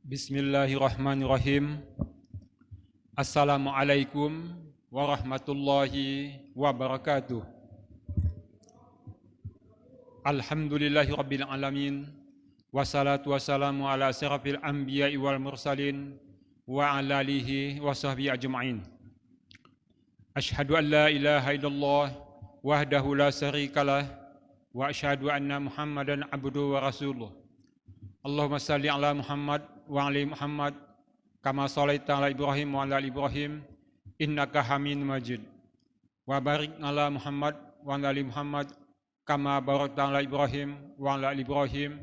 Bismillahirrahmanirrahim. Assalamualaikum warahmatullahi wabarakatuh. Alhamdulillahi rabbil alamin. Wassalatu wassalamu ala asyrafil anbiya'i wal mursalin wa ala alihi wa sahbihi ajma'in. Asyhadu an la ilaha illallah wahdahu la syarikalah wa asyhadu anna Muhammadan abduhu wa rasuluh. Allahumma salli ala Muhammad wa ala Muhammad kama shallaita ala Ibrahim wa ala Ibrahim innaka Hamidum Majid. Wa barik ala Muhammad wa ala Muhammad kama barakta ala Ibrahim wa ala Ibrahim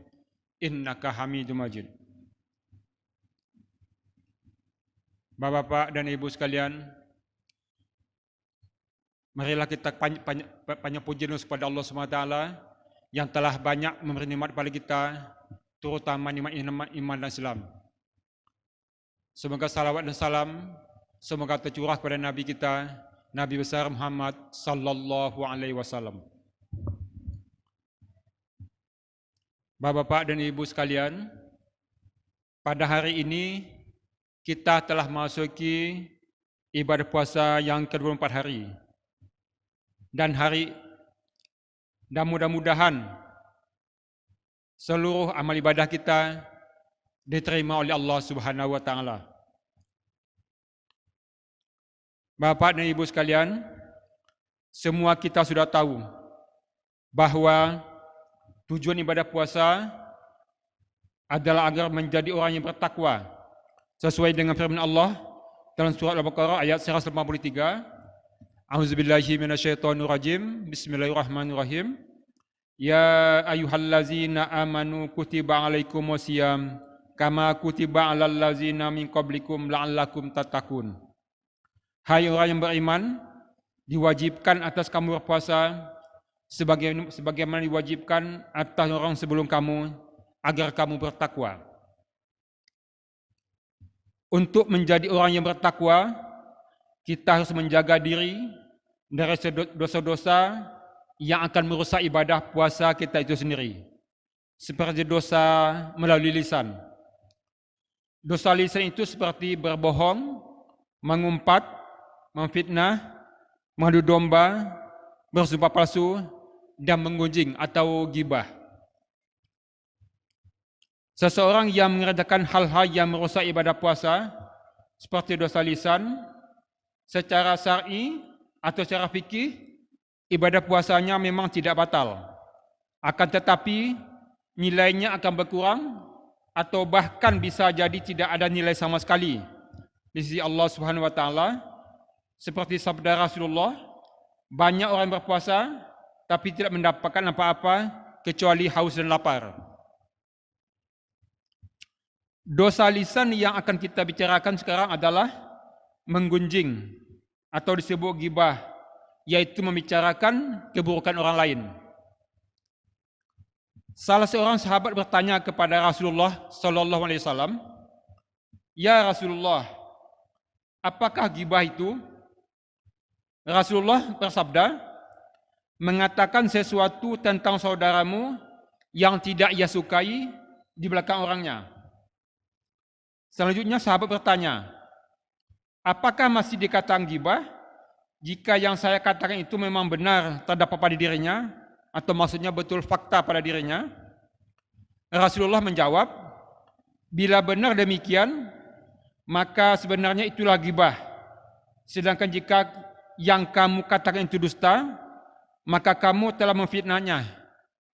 innaka Hamidum Majid. Bapak-bapak dan ibu sekalian, marilah kita banyak puji kepada Allah SWT yang telah banyak memberi nikmat kepada kita, terutama nikmat iman dan Islam. Semoga salawat dan salam semoga tercurah kepada Nabi kita, Nabi besar Muhammad sallallahu alaihi wasallam. Bapak-bapak dan ibu sekalian, pada hari ini kita telah memasuki ibadah puasa yang ke-24 hari. Dan mudah-mudahan seluruh amal ibadah kita diterima oleh Allah Subhanahu wa taala. Bapak dan ibu sekalian, semua kita sudah tahu bahwa tujuan ibadah puasa adalah agar menjadi orang yang bertakwa sesuai dengan firman Allah dalam surat Al-Baqarah ayat 183. A'udzubillahi minasyaitonirrajim. Bismillahirrahmanirrahim. Ya ayyuhallazina amanu kutiba alaikumusiyam kama kutiba alal ladzina min qablikum la'allakum tattaqun. Hai orang yang beriman, diwajibkan atas kamu berpuasa sebagaimana diwajibkan atas orang sebelum kamu agar kamu bertakwa. Untuk menjadi orang yang bertakwa, kita harus menjaga diri dari dosa-dosa yang akan merusak ibadah puasa kita itu sendiri. Seperti dosa melalui lisan. Dosa lisan itu seperti berbohong, mengumpat, memfitnah, mengadu domba, bersumpah palsu, dan menggunjing atau gibah. Seseorang yang mengerjakan hal-hal yang merusak ibadah puasa, seperti dosa lisan, secara syar'i atau secara fikih, ibadah puasanya memang tidak batal. Akan tetapi nilainya akan berkurang atau bahkan bisa jadi tidak ada nilai sama sekali di sisi Allah Subhanahu wa taala. Seperti sabda Rasulullah, banyak orang berpuasa tapi tidak mendapatkan apa-apa kecuali haus dan lapar. Dosa lisan yang akan kita bicarakan sekarang adalah menggunjing atau disebut gibah, yaitu membicarakan keburukan orang lain. Salah seorang sahabat bertanya kepada Rasulullah sallallahu alaihi wasallam, "Ya Rasulullah, apakah gibah itu?" Rasulullah bersabda, "Mengatakan sesuatu tentang saudaramu yang tidak ia sukai di belakang orangnya." Selanjutnya sahabat bertanya, "Apakah masih dikatakan gibah jika yang saya katakan itu memang benar terdapat pada dirinya atau maksudnya betul fakta pada dirinya?" Rasulullah menjawab, "Bila benar demikian, maka sebenarnya itulah gibah. Sedangkan jika yang kamu katakan itu dusta, maka kamu telah memfitnahnya."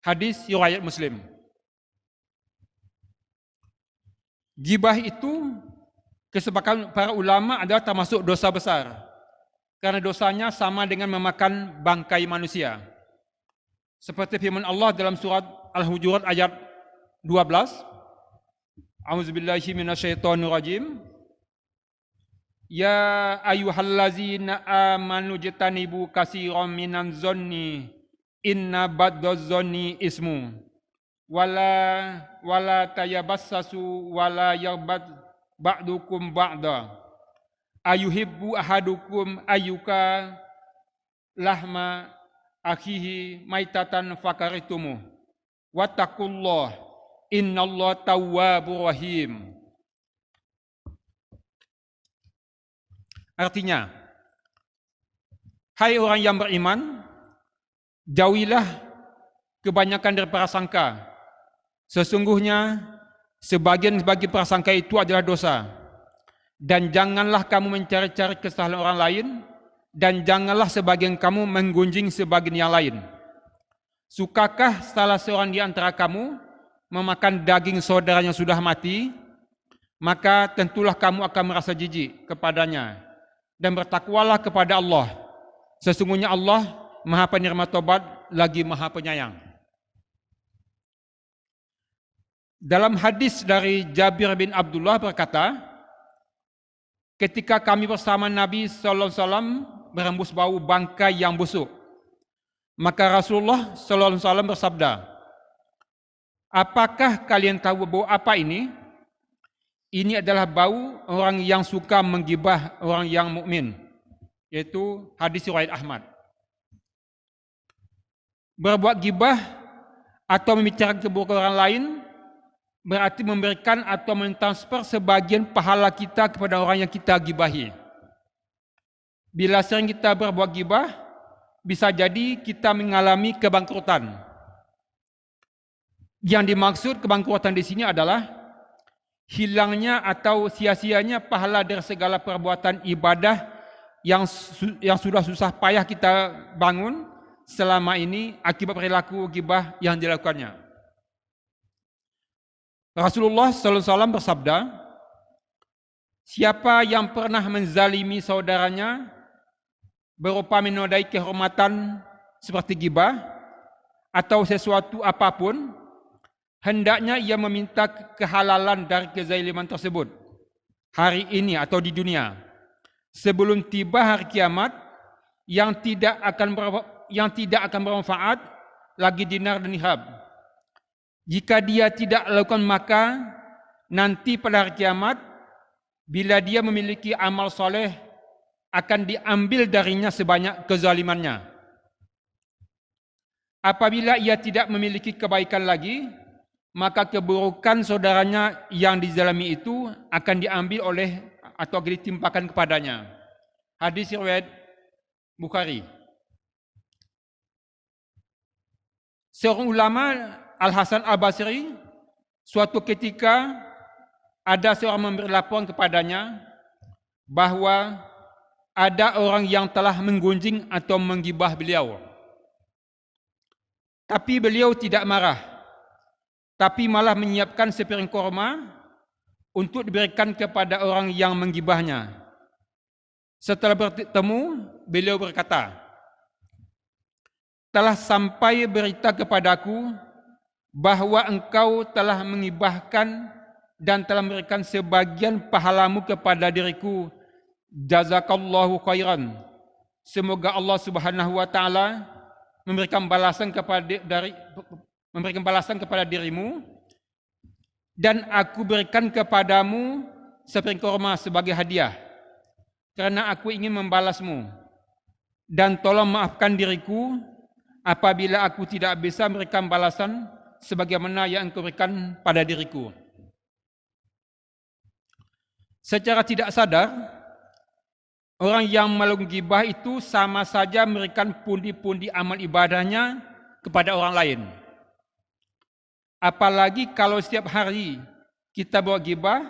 Hadis riwayat Muslim. Gibah itu kesepakatan para ulama adalah termasuk dosa besar, karena dosanya sama dengan memakan bangkai manusia. Seperti firman Allah dalam surat Al-Hujurat ayat 12. A'udzubillahi minasyaitonirrajim. Ya ayyuhallazina amanu jtanibu katsiran minan zonni inna ba'daz zonni ismu wala tayabassasu wala yaghbad ba'dukum ba'da ayuhibbu ahadukum ayyuka lahma akhihi maitatan fakaritumu wattaqullah innallaha tawwabur rahim. Artinya, hai orang yang beriman, jauhilah kebanyakan dari prasangka. Sesungguhnya sebagian prasangka itu adalah dosa. Dan janganlah kamu mencari-cari kesalahan orang lain, dan janganlah sebagian kamu menggunjing sebagian yang lain. Sukakah salah seorang di antara kamu memakan daging saudara yang sudah mati? Maka tentulah kamu akan merasa jijik kepadanya. Dan bertakwalah kepada Allah. Sesungguhnya Allah Maha Penerima Tobat lagi Maha Penyayang. Dalam hadis dari Jabir bin Abdullah berkata, ketika kami bersama Nabi SAW berhembus bau bangkai yang busuk, maka Rasulullah SAW bersabda, apakah kalian tahu bau apa ini? Ini adalah bau orang yang suka menggibah orang yang mukmin, yaitu hadis riwayat Ahmad. Berbuat gibah atau membicarakan keburukan orang lain berarti memberikan atau mentransfer sebagian pahala kita kepada orang yang kita gibahi. Bila sering kita berbuat gibah, bisa jadi kita mengalami kebangkrutan. Yang dimaksud kebangkrutan di sini adalah hilangnya atau sia-sianya pahala dari segala perbuatan ibadah yang sudah susah payah kita bangun selama ini akibat perilaku gibah yang dilakukannya. Rasulullah SAW bersabda, siapa yang pernah menzalimi saudaranya berupa menodai kehormatan seperti gibah atau sesuatu apapun, hendaknya ia meminta kehalalan dari kezaliman tersebut hari ini atau di dunia sebelum tiba hari kiamat yang tidak akan bermanfaat lagi dinar dan dirham. Jika dia tidak lakukan, maka nanti pada hari kiamat bila dia memiliki amal soleh akan diambil darinya sebanyak kezalimannya. Apabila ia tidak memiliki kebaikan lagi, maka keburukan saudaranya yang dizalimi itu akan diambil oleh atau ditimpakan kepadanya. Hadis riwayat Bukhari. Seorang ulama Al-Hasan Al-Basri suatu ketika ada seorang memberi laporan kepadanya bahwa ada orang yang telah menggunjing atau menggibah beliau. Tapi beliau tidak marah, tapi malah menyiapkan sepiring korma untuk diberikan kepada orang yang menggibahnya. Setelah bertemu, beliau berkata, telah sampai berita kepadaku bahwa engkau telah mengibahkan dan telah memberikan sebagian pahalamu kepada diriku. Jazakallahu khairan. Semoga Allah Subhanahu wa taala memberikan balasan kepada dirimu, dan aku berikan kepadamu sepiring korma sebagai hadiah karena aku ingin membalasmu, dan tolong maafkan diriku apabila aku tidak bisa memberikan balasan sebagaimana yang engkau berikan pada diriku. Secara tidak sadar, orang yang melakukan gibah itu sama saja memberikan pundi-pundi amal ibadahnya kepada orang lain. Apalagi kalau setiap hari kita buat gibah,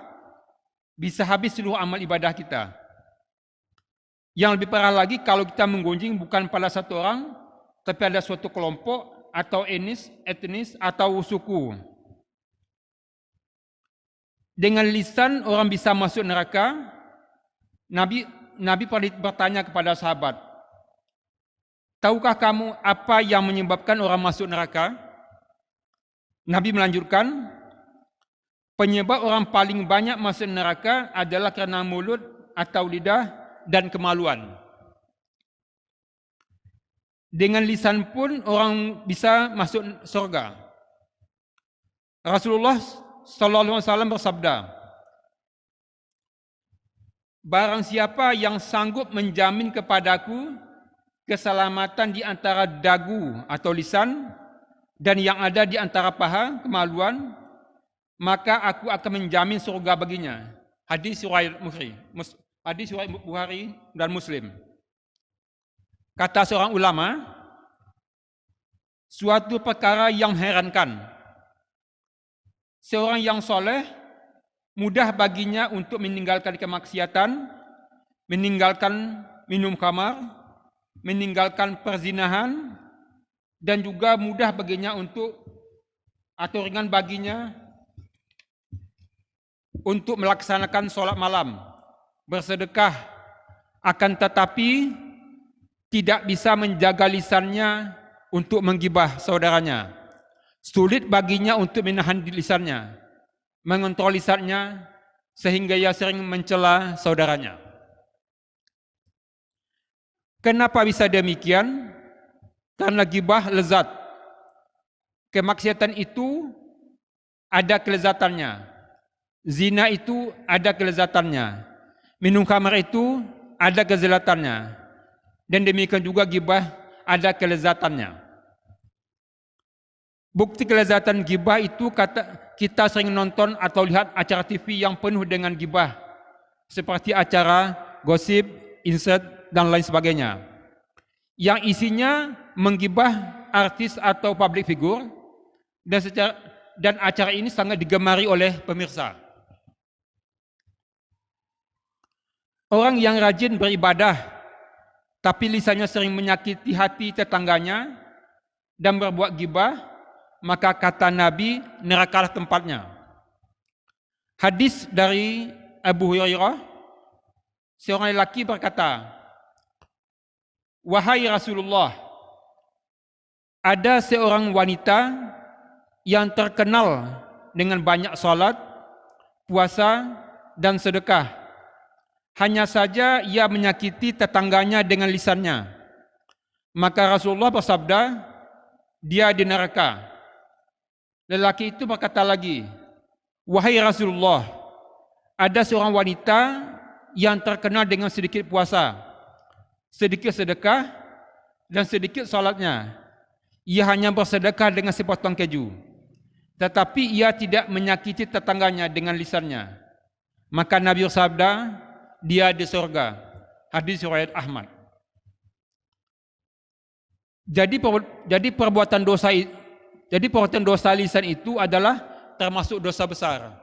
bisa habis seluruh amal ibadah kita. Yang lebih parah lagi kalau kita menggunjing bukan pada satu orang, tapi ada suatu kelompok atau etnis atau suku. Dengan lisan orang bisa masuk neraka. Nabi pernah bertanya kepada sahabat, tahukah kamu apa yang menyebabkan orang masuk neraka? Nabi melanjutkan, penyebab orang paling banyak masuk neraka adalah karena mulut atau lidah dan kemaluan. Dengan lisan pun orang bisa masuk surga. Rasulullah SAW bersabda, barang siapa yang sanggup menjamin kepadaku keselamatan di antara dagu atau lisan dan yang ada di antara paha, kemaluan, maka aku akan menjamin surga baginya. Hadis riwayat Hadis riwayat Bukhari dan Muslim. Kata seorang ulama, suatu perkara yang mengherankan. Seorang yang soleh, mudah baginya untuk meninggalkan kemaksiatan, meninggalkan minum khamar, meninggalkan perzinahan, dan juga mudah baginya untuk, atau ringan baginya, untuk melaksanakan sholat malam, bersedekah, akan tetapi tidak bisa menjaga lisannya untuk menggibah saudaranya. Sulit baginya untuk menahan lisannya, mengontrol lisannya, sehingga ia sering mencela saudaranya. Kenapa bisa demikian? Karena gibah lezat. Kemaksiatan itu ada kelezatannya. Zina itu ada kelezatannya. Minum khamar itu ada kelezatannya. Dan demikian juga gibah ada kelezatannya. Bukti kelezatan gibah itu kita sering nonton atau lihat acara TV yang penuh dengan gibah. Seperti acara gosip, insert, dan lain sebagainya. Yang isinya menggibah artis atau public figure, dan acara ini sangat digemari oleh pemirsa. Orang yang rajin beribadah, tapi lisannya sering menyakiti hati tetangganya dan berbuat gibah, maka kata Nabi, nerakalah tempatnya. Hadis dari Abu Hurairah, seorang lelaki berkata, "Wahai Rasulullah, ada seorang wanita yang terkenal dengan banyak salat, puasa, dan sedekah. Hanya saja ia menyakiti tetangganya dengan lisannya." Maka Rasulullah bersabda, "Dia di neraka." Lelaki itu berkata lagi, "Wahai Rasulullah, ada seorang wanita yang terkenal dengan sedikit puasa, sedikit sedekah, dan sedikit salatnya. Ia hanya bersedekah dengan sepotong keju, tetapi ia tidak menyakiti tetangganya dengan lisannya." Maka Nabi bersabda, "Dia di surga." Hadis riwayat Ahmad. Jadi perbuatan dosa lisan itu adalah termasuk dosa besar.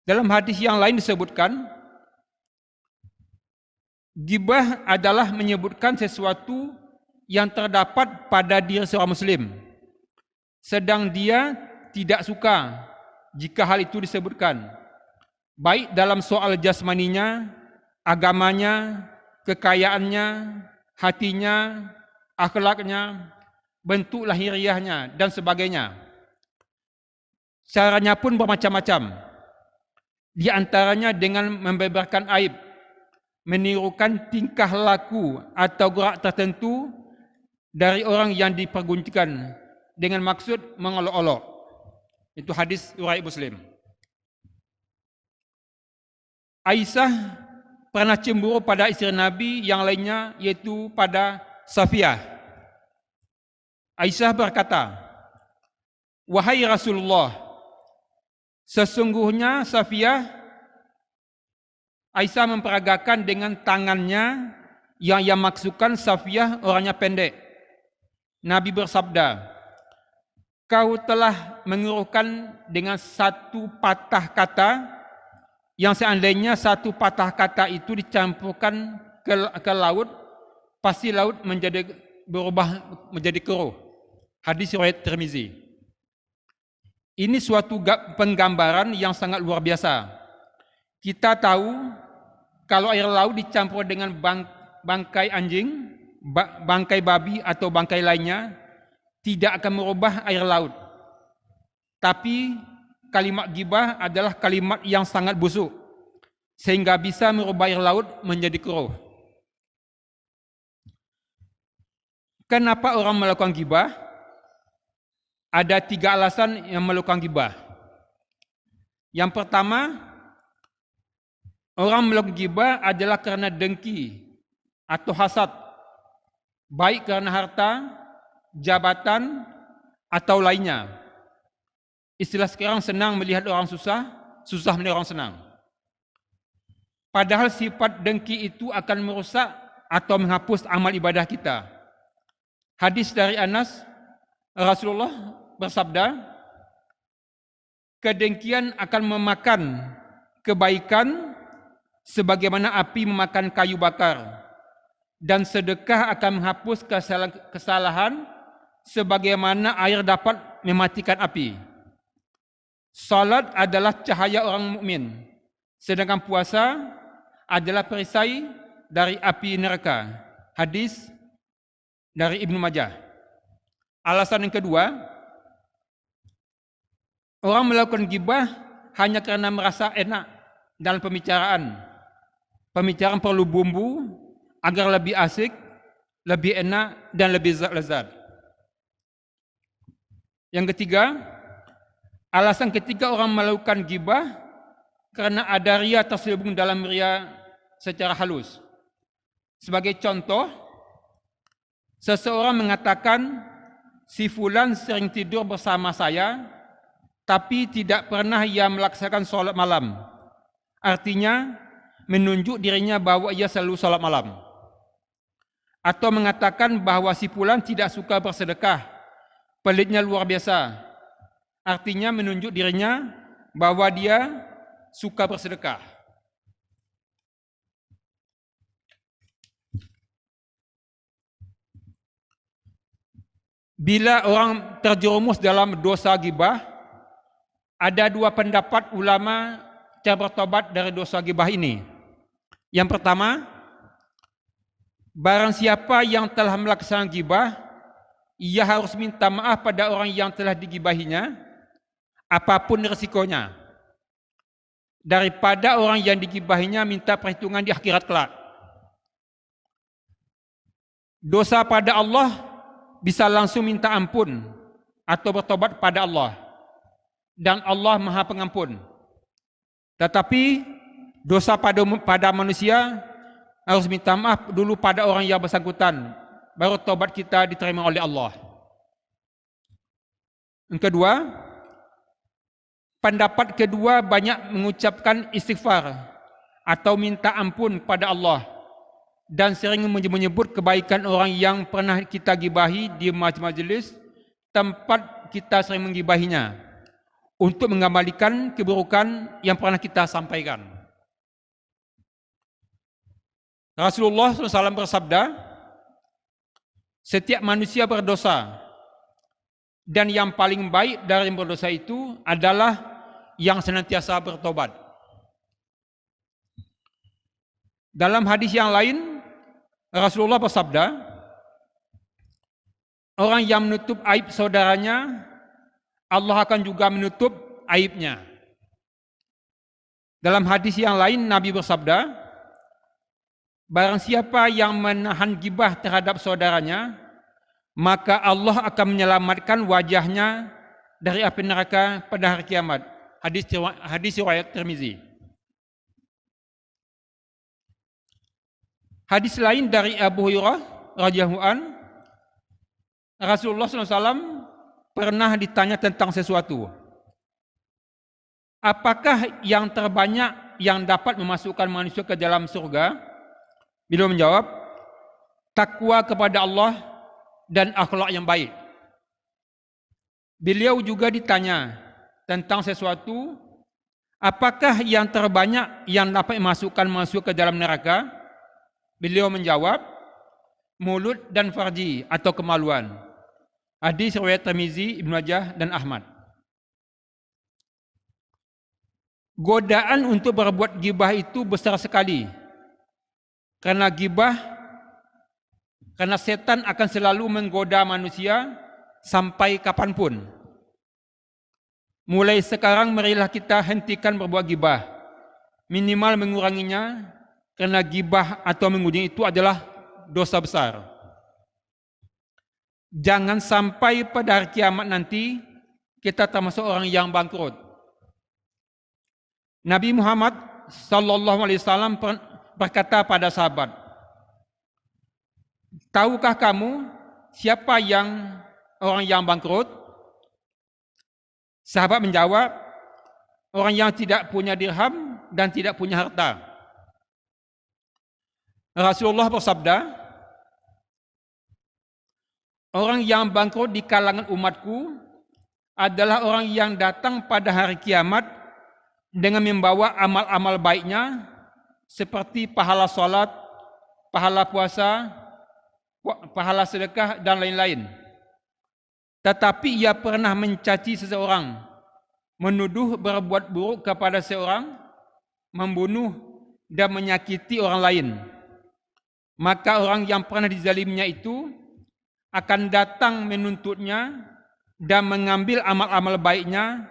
Dalam hadis yang lain disebutkan, gibah adalah menyebutkan sesuatu yang terdapat pada diri seorang muslim, sedang dia tidak suka jika hal itu disebutkan, baik dalam soal jasmaninya, agamanya, kekayaannya, hatinya, akhlaknya, bentuk lahiriahnya, dan sebagainya. Caranya pun bermacam-macam. Di antaranya dengan membeberkan aib, menirukan tingkah laku atau gerak tertentu dari orang yang dipergunjingkan dengan maksud mengolok-olok. Itu hadis riwayat Muslim. Aisyah pernah cemburu pada istri Nabi yang lainnya, yaitu pada Safiyah. Aisyah berkata, "Wahai Rasulullah, sesungguhnya Safiyah," Aisyah memperagakan dengan tangannya yang ia maksudkan Safiyah orangnya pendek. Nabi bersabda, "Kau telah menguruhkan dengan satu patah kata, yang seandainya satu patah kata itu dicampurkan ke laut, pasti laut berubah menjadi keruh." Hadis riwayat Tirmizi. Ini suatu penggambaran yang sangat luar biasa. Kita tahu kalau air laut dicampur dengan bangkai anjing, bangkai babi atau bangkai lainnya, tidak akan merubah air laut. Tapi kalimat gibah adalah kalimat yang sangat busuk, sehingga bisa merubah air laut menjadi keruh. Kenapa orang melakukan gibah? Ada 3 alasan yang melakukan gibah. Yang pertama, orang melakukan gibah adalah karena dengki atau hasad, baik karena harta, jabatan, atau lainnya. Istilah sekarang, senang melihat orang susah, susah melihat orang senang. Padahal sifat dengki itu akan merusak atau menghapus amal ibadah kita. Hadis dari Anas, Rasulullah bersabda, kedengkian akan memakan kebaikan sebagaimana api memakan kayu bakar, dan sedekah akan menghapus kesalahan sebagaimana air dapat mematikan api. Salat adalah cahaya orang mukmin, sedangkan puasa adalah perisai dari api neraka. Hadis dari Ibnu Majah. Alasan yang kedua, orang melakukan ghibah hanya karena merasa enak dalam pembicaraan. Pembicaraan perlu bumbu agar lebih asik, lebih enak, dan lebih lezat. Yang ketiga, alasan ketiga orang melakukan ghibah karena ada ria terselubung dalam ria secara halus. Sebagai contoh, seseorang mengatakan, si fulan sering tidur bersama saya, tapi tidak pernah ia melaksanakan sholat malam. Artinya, menunjuk dirinya bahwa ia selalu sholat malam. Atau mengatakan bahwa si fulan tidak suka bersedekah, pelitnya luar biasa. Artinya menunjuk dirinya bahwa dia suka bersedekah. Bila orang terjerumus dalam dosa ghibah, ada dua pendapat ulama cara bertobat dari dosa ghibah ini. Yang pertama, barang siapa yang telah melaksanakan ghibah, ia harus minta maaf pada orang yang telah digibahinya, apapun risikonya, daripada orang yang digibahinya minta perhitungan di akhirat kelak. Dosa pada Allah bisa langsung minta ampun atau bertobat pada Allah, dan Allah Maha Pengampun. Tetapi dosa pada manusia harus minta maaf dulu pada orang yang bersangkutan, baru tobat kita diterima oleh Allah. Yang kedua, pendapat kedua banyak mengucapkan istighfar atau minta ampun pada Allah, dan sering menyebut kebaikan orang yang pernah kita gibahi di majlis tempat kita sering menggibahinya, untuk mengembalikan keburukan yang pernah kita sampaikan. Rasulullah SAW bersabda, setiap manusia berdosa, dan yang paling baik dari berdosa itu adalah yang senantiasa bertobat. Dalam hadis yang lain, Rasulullah bersabda, orang yang menutup aib saudaranya, Allah akan juga menutup aibnya. Dalam hadis yang lain, Nabi bersabda, barang siapa yang menahan ghibah terhadap saudaranya, maka Allah akan menyelamatkan wajahnya dari api neraka pada hari kiamat. Hadis riwayat Tirmizi. Hadis lain dari Abu Hurairah radhiyallahu an, Rasulullah SAW pernah ditanya tentang sesuatu. Apakah yang terbanyak yang dapat memasukkan manusia ke dalam surga? Beliau menjawab, takwa kepada Allah dan akhlak yang baik. Beliau juga ditanya tentang sesuatu, apakah yang terbanyak yang dapat memasukkan manusia ke dalam neraka? Beliau menjawab, mulut dan farji atau kemaluan. Hadis riwayat Tirmizi, Ibnu Majah, dan Ahmad. Godaan untuk berbuat ghibah itu besar sekali. Karena setan akan selalu menggoda manusia sampai kapanpun. Mulai sekarang marilah kita hentikan berbuat ghibah, minimal menguranginya, karena ghibah atau mengunjungi itu adalah dosa besar. Jangan sampai pada hari kiamat nanti kita termasuk orang yang bangkrut. Nabi Muhammad SAW berkata pada sahabat, tahukah kamu siapa orang yang bangkrut? Sahabat menjawab, orang yang tidak punya dirham dan tidak punya harta. Rasulullah bersabda, orang yang bangkrut di kalangan umatku adalah orang yang datang pada hari kiamat dengan membawa amal-amal baiknya seperti pahala salat, pahala puasa, pahala sedekah dan lain-lain. Tetapi ia pernah mencaci seseorang, menuduh berbuat buruk kepada seorang, membunuh dan menyakiti orang lain. Maka orang yang pernah dizalimnya itu akan datang menuntutnya dan mengambil amal-amal baiknya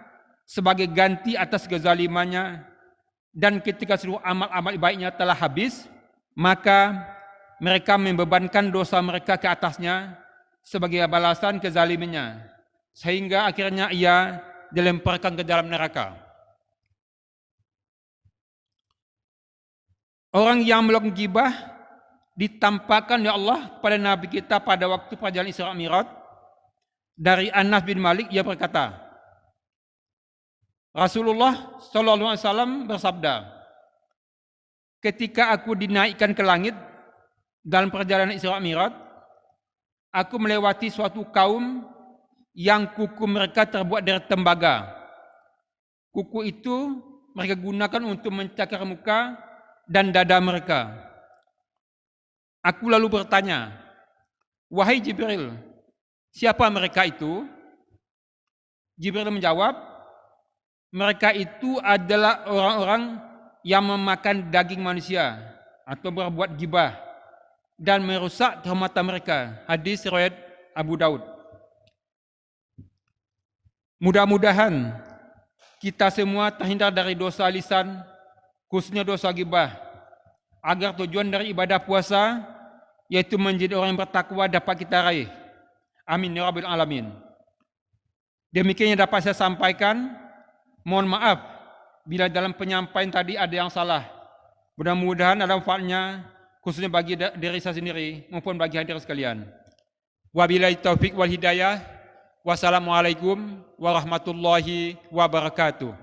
sebagai ganti atas kezalimannya. Dan ketika seluruh amal-amal baiknya telah habis, maka mereka membebankan dosa mereka ke atasnya sebagai balasan kezalimannya, sehingga akhirnya ia dilemparkan ke dalam neraka. Orang yang melakukan gibah ditampakkan oleh Allah kepada Nabi kita pada waktu perjalanan Isra Mi'raj. Dari Anas bin Malik, ia berkata, Rasulullah SAW bersabda, ketika aku dinaikkan ke langit dalam perjalanan Isra Mi'raj, aku melewati suatu kaum yang kuku mereka terbuat dari tembaga. Kuku itu mereka gunakan untuk mencakar muka dan dada mereka. Aku lalu bertanya, wahai Jibril, siapa mereka itu? Jibril menjawab, mereka itu adalah orang-orang yang memakan daging manusia atau berbuat gibah dan merusak kehormatan mereka. Hadis riwayat Abu Daud. Mudah-mudahan kita semua terhindar dari dosa lisan, khususnya dosa gibah, agar tujuan dari ibadah puasa, yaitu menjadi orang yang bertakwa, dapat kita raih. Amin ya rabbal alamin. Demikian yang dapat saya sampaikan. Mohon maaf bila dalam penyampaian tadi ada yang salah. Mudah-mudahan ada manfaatnya, khususnya bagi diri saya sendiri maupun bagi hadirin sekalian. Wabillahi taufik wal hidayah. Wassalamualaikum warahmatullahi wabarakatuh.